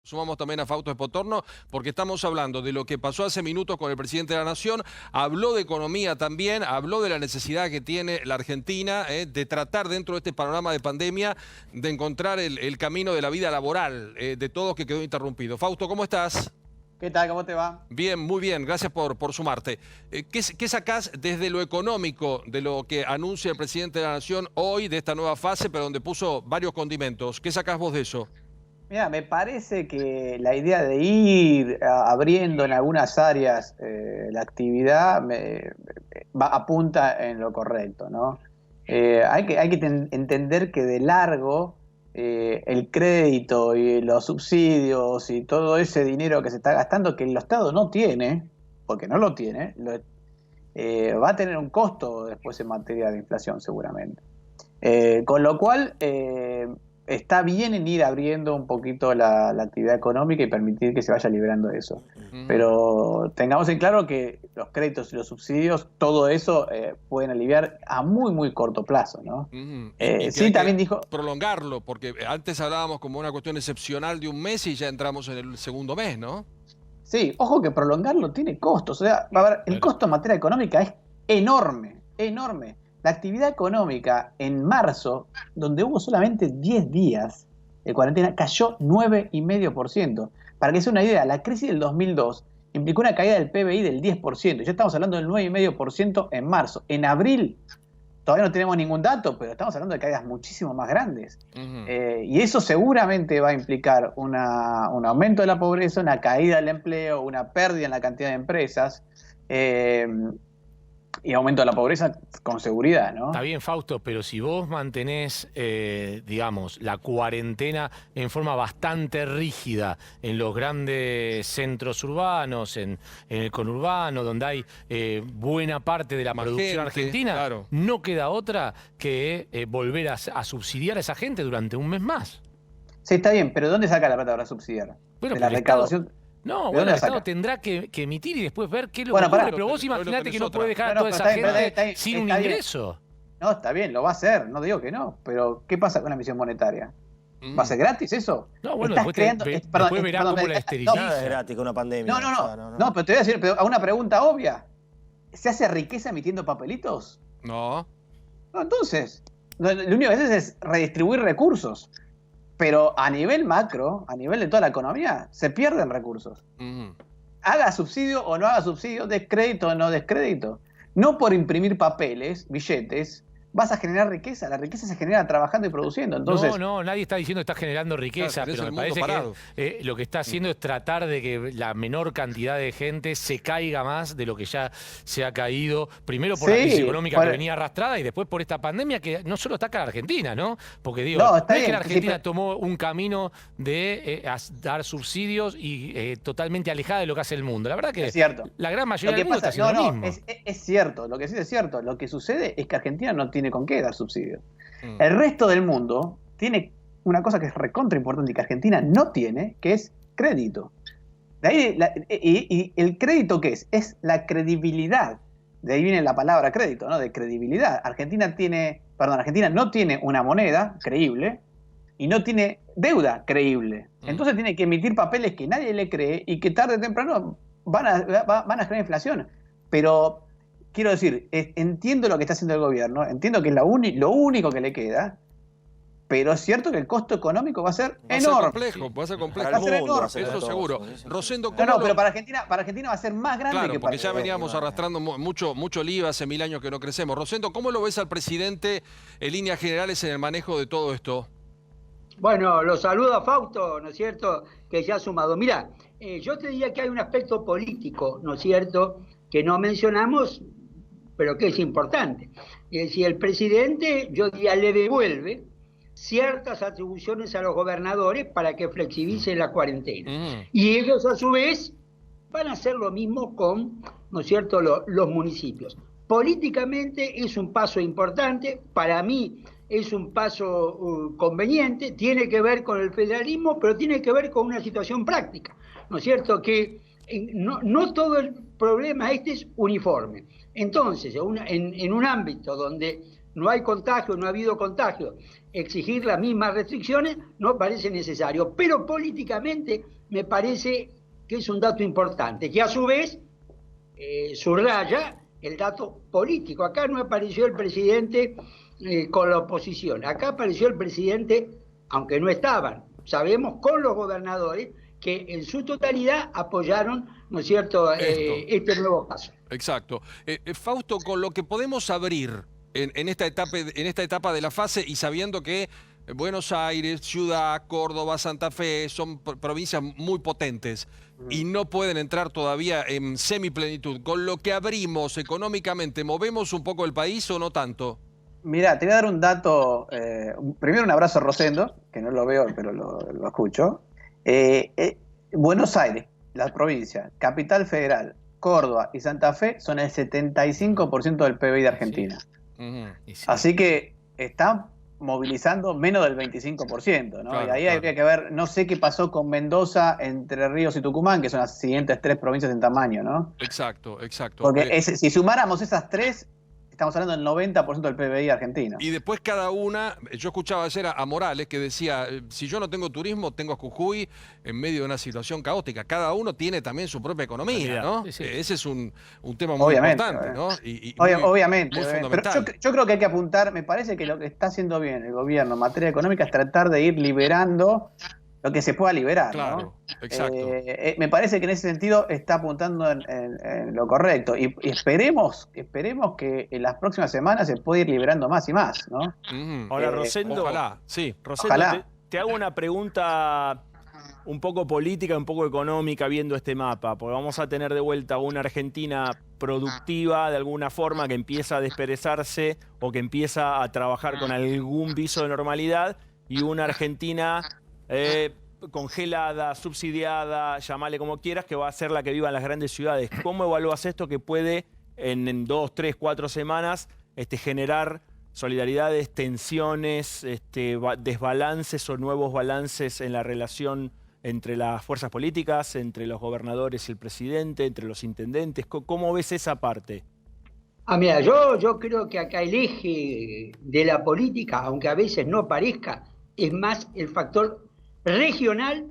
Sumamos también a Fausto Espotorno porque estamos hablando de lo que pasó hace minutos con el presidente de la Nación, habló de economía también, habló de la necesidad que tiene la Argentina de tratar dentro de este panorama de pandemia de encontrar el camino de la vida laboral de todos que quedó interrumpido. Fausto, ¿cómo estás? ¿Qué tal? ¿Cómo te va? Bien, muy bien, gracias por sumarte. ¿Qué sacás desde lo económico de lo que anuncia el presidente de la Nación hoy, de esta nueva fase, pero donde puso varios condimentos? ¿Qué sacás vos de eso? Mira, me parece que la idea de ir abriendo en algunas áreas la actividad apunta en lo correcto, ¿no? Hay que entender que de largo el crédito y los subsidios y todo ese dinero que se está gastando, que el Estado no tiene, porque no lo tiene, va a tener un costo después en materia de inflación seguramente. Con lo cual está bien en ir abriendo un poquito la actividad económica y permitir que se vaya liberando eso. Pero tengamos en claro que los créditos y los subsidios, todo eso pueden aliviar a muy corto plazo, ¿no? Y sí, también dijo... prolongarlo, porque antes hablábamos como una cuestión excepcional de un mes y ya entramos en el segundo mes, ¿no? Sí, ojo que prolongarlo tiene costos. O sea, a ver, el costo en materia económica es enorme, enorme. La actividad económica en marzo, donde hubo solamente 10 días de cuarentena, cayó 9,5%. Para que sea una idea, la crisis del 2002 implicó una caída del PBI del 10%. Ya estamos hablando del 9,5% en marzo. En abril todavía no tenemos ningún dato, pero estamos hablando de caídas muchísimo más grandes. Y eso seguramente va a implicar un aumento de la pobreza, una caída del empleo, una pérdida en la cantidad de empresas. Y aumento de la pobreza con seguridad, ¿no? Está bien, Fausto, pero si vos mantenés, digamos, la cuarentena en forma bastante rígida en los grandes centros urbanos, en el conurbano, donde hay buena parte de la producción argentina, claro, no queda otra que volver a subsidiar a esa gente durante un mes más. Sí, está bien, pero ¿dónde saca la plata para subsidiar? Bueno, de la recaudación. No, bueno, el Estado tendrá que emitir y después ver qué es lo que ocurre. Pero vos imaginate que no puede dejar a toda esa gente sin un ingreso. No, está bien, lo va a hacer, no digo que no. Pero, ¿qué pasa con la emisión monetaria? ¿Va a ser gratis eso? No, bueno, después verá cómo la esteriliza. Nada es gratis con una pandemia. No, pero te voy a decir a una pregunta obvia. ¿Se hace riqueza emitiendo papelitos? No. No, entonces, lo único que haces es redistribuir recursos. Pero a nivel macro, a nivel de toda la economía, se pierden recursos. Haga subsidio o no haga subsidio, descrédito o no descrédito. No por imprimir papeles, billetes, vas a generar riqueza. La riqueza se genera trabajando y produciendo. Entonces, no, nadie está diciendo que está generando riqueza, claro, pero me parece que lo que está haciendo es tratar de que la menor cantidad de gente se caiga más de lo que ya se ha caído, primero por la crisis económica que venía arrastrada y después por esta pandemia que no solo ataca a la Argentina, ¿no? Porque digo, no es que la Argentina tomó un camino de dar subsidios y totalmente alejada de lo que hace el mundo. La verdad que la gran mayoría del mundo está haciendo lo mismo. Es cierto, lo que sí es cierto. Lo que sucede es que Argentina no tiene con qué dar subsidios. El resto del mundo tiene una cosa que es recontra importante y que Argentina no tiene, que es crédito. De ahí y el crédito, ¿qué es? Es la credibilidad. De ahí viene la palabra crédito, ¿no? De credibilidad. Argentina no tiene una moneda creíble y no tiene deuda creíble. Entonces tiene que emitir papeles que nadie le cree y que tarde o temprano van a generar inflación. Pero quiero decir, entiendo lo que está haciendo el gobierno, entiendo que es lo único que le queda, pero es cierto que el costo económico va a ser enorme. Va a ser complejo. Va a ser enorme. Eso seguro. Rosendo, pero para Argentina va a ser más grande que para porque ya veníamos arrastrando mucho lío hace 1000 años que no crecemos. Rosendo, ¿cómo lo ves al presidente en líneas generales en el manejo de todo esto? Bueno, lo saluda Fausto, ¿no es cierto?, que ya ha sumado. Mirá, yo te diría que hay un aspecto político, ¿no es cierto?, que no mencionamos, pero que es importante. Es decir, el presidente, yo diría, le devuelve ciertas atribuciones a los gobernadores para que flexibilicen la cuarentena. Y ellos, a su vez, van a hacer lo mismo con, ¿no es cierto?, los municipios. Políticamente es un paso importante, para mí es un paso conveniente, tiene que ver con el federalismo, pero tiene que ver con una situación práctica, ¿no es cierto?, que no todo el problema es uniforme. Entonces, en un ámbito donde no hay contagio, no ha habido contagio, exigir las mismas restricciones no parece necesario, pero políticamente me parece que es un dato importante, que a su vez subraya el dato político. Acá no apareció el presidente con la oposición, acá apareció el presidente, aunque no estaban, sabemos, con los gobernadores, que en su totalidad apoyaron, ¿no es cierto?, este nuevo caso. Exacto. Fausto, con lo que podemos abrir en esta etapa de la fase y sabiendo que Buenos Aires, Ciudad, Córdoba, Santa Fe son provincias muy potentes y no pueden entrar todavía en semiplenitud, con lo que abrimos económicamente, ¿movemos un poco el país o no tanto? Mira, te voy a dar un dato. Primero un abrazo a Rosendo, que no lo veo, pero lo escucho. Buenos Aires, la provincia, Capital Federal, Córdoba y Santa Fe son el 75% del PBI de Argentina. Sí. Así que están movilizando menos del 25%, ¿no? Claro, y ahí habría que ver, no sé qué pasó con Mendoza, Entre Ríos y Tucumán, que son las siguientes 3 provincias en tamaño, ¿no? Exacto, exacto. Porque si sumáramos esas 3, estamos hablando del 90% del PBI argentino. Y después cada una, yo escuchaba ayer a Morales que decía, si yo no tengo turismo, tengo a Jujuy en medio de una situación caótica. Cada uno tiene también su propia economía, ¿no? Sí, sí. Ese es un tema muy importante, ¿no? Obviamente. Muy fundamental. Pero yo creo que hay que apuntar, me parece que lo que está haciendo bien el gobierno en materia económica es tratar de ir liberando lo que se pueda liberar, claro, ¿no? Exacto. Me parece que en ese sentido está apuntando en lo correcto. Y esperemos que en las próximas semanas se pueda ir liberando más y más, ¿no? Ahora, Rosendo, ojalá, sí. Rosendo, ojalá. Te hago una pregunta un poco política, un poco económica, viendo este mapa, porque vamos a tener de vuelta una Argentina productiva, de alguna forma, que empieza a desperezarse o que empieza a trabajar con algún viso de normalidad, y una Argentina congelada, subsidiada, llamale como quieras, que va a ser la que viva en las grandes ciudades. ¿Cómo evalúas esto que puede en 2, 3, 4 semanas generar solidaridades, tensiones, desbalances o nuevos balances en la relación entre las fuerzas políticas, entre los gobernadores y el presidente, entre los intendentes? ¿Cómo ves esa parte? Mira, yo creo que acá el eje de la política, aunque a veces no parezca, es más el factor regional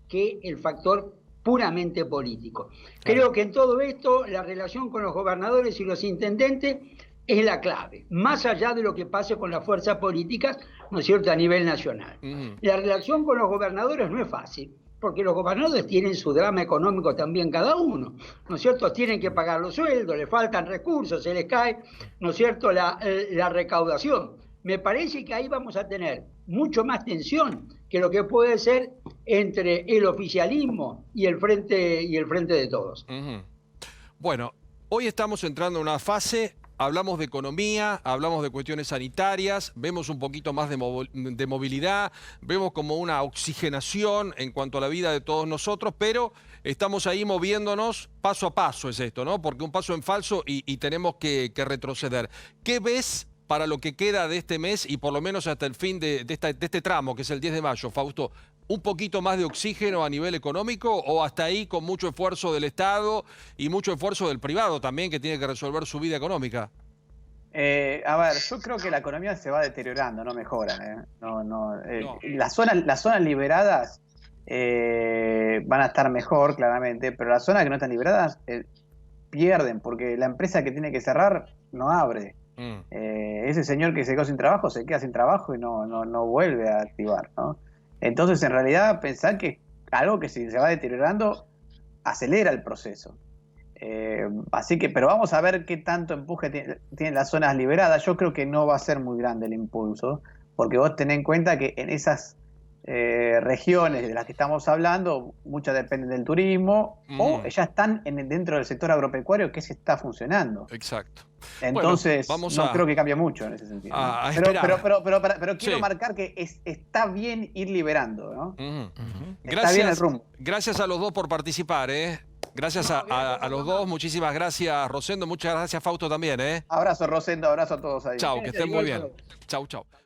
que el factor puramente político. Creo que en todo esto la relación con los gobernadores y los intendentes es la clave, más allá de lo que pase con las fuerzas políticas, ¿no es cierto?, a nivel nacional. La relación con los gobernadores no es fácil, porque los gobernadores tienen su drama económico también cada uno, ¿no es cierto? Tienen que pagar los sueldos, les faltan recursos, se les cae, ¿no es cierto?, la recaudación. Me parece que ahí vamos a tener mucho más tensión que lo que puede ser entre el oficialismo y el frente de todos. Bueno, hoy estamos entrando en una fase, hablamos de economía, hablamos de cuestiones sanitarias, vemos un poquito más de movilidad, vemos como una oxigenación en cuanto a la vida de todos nosotros, pero estamos ahí moviéndonos paso a paso, es esto, ¿no? Porque un paso en falso y tenemos que retroceder. ¿Qué ves para lo que queda de este mes y por lo menos hasta el fin de este tramo, que es el 10 de mayo, Fausto? ¿Un poquito más de oxígeno a nivel económico o hasta ahí con mucho esfuerzo del Estado y mucho esfuerzo del privado también, que tiene que resolver su vida económica? A ver, yo creo que la economía se va deteriorando, no mejora. No. Las zonas liberadas van a estar mejor, claramente, pero las zonas que no están liberadas pierden, porque la empresa que tiene que cerrar no abre. Ese señor que se quedó sin trabajo se queda sin trabajo y no vuelve a activar, ¿no? Entonces, en realidad, pensar que algo que si se va deteriorando acelera el proceso. Así que, pero vamos a ver qué tanto empuje tienen las zonas liberadas. Yo creo que no va a ser muy grande el impulso, porque vos tenés en cuenta que en esas regiones de las que estamos hablando, muchas dependen del turismo o ya están dentro del sector agropecuario que se está funcionando. Exacto. Entonces, no creo que cambie mucho en ese sentido. Pero quiero marcar que está bien ir liberando, ¿no? Está bien el rumbo. Gracias a los dos por participar, ¿eh? Gracias a los dos, muchísimas gracias, Rosendo, muchas gracias, Fausto, también, ¿eh? Abrazo, Rosendo, abrazo a todos ahí. Chau, que estén muy bien. Chau.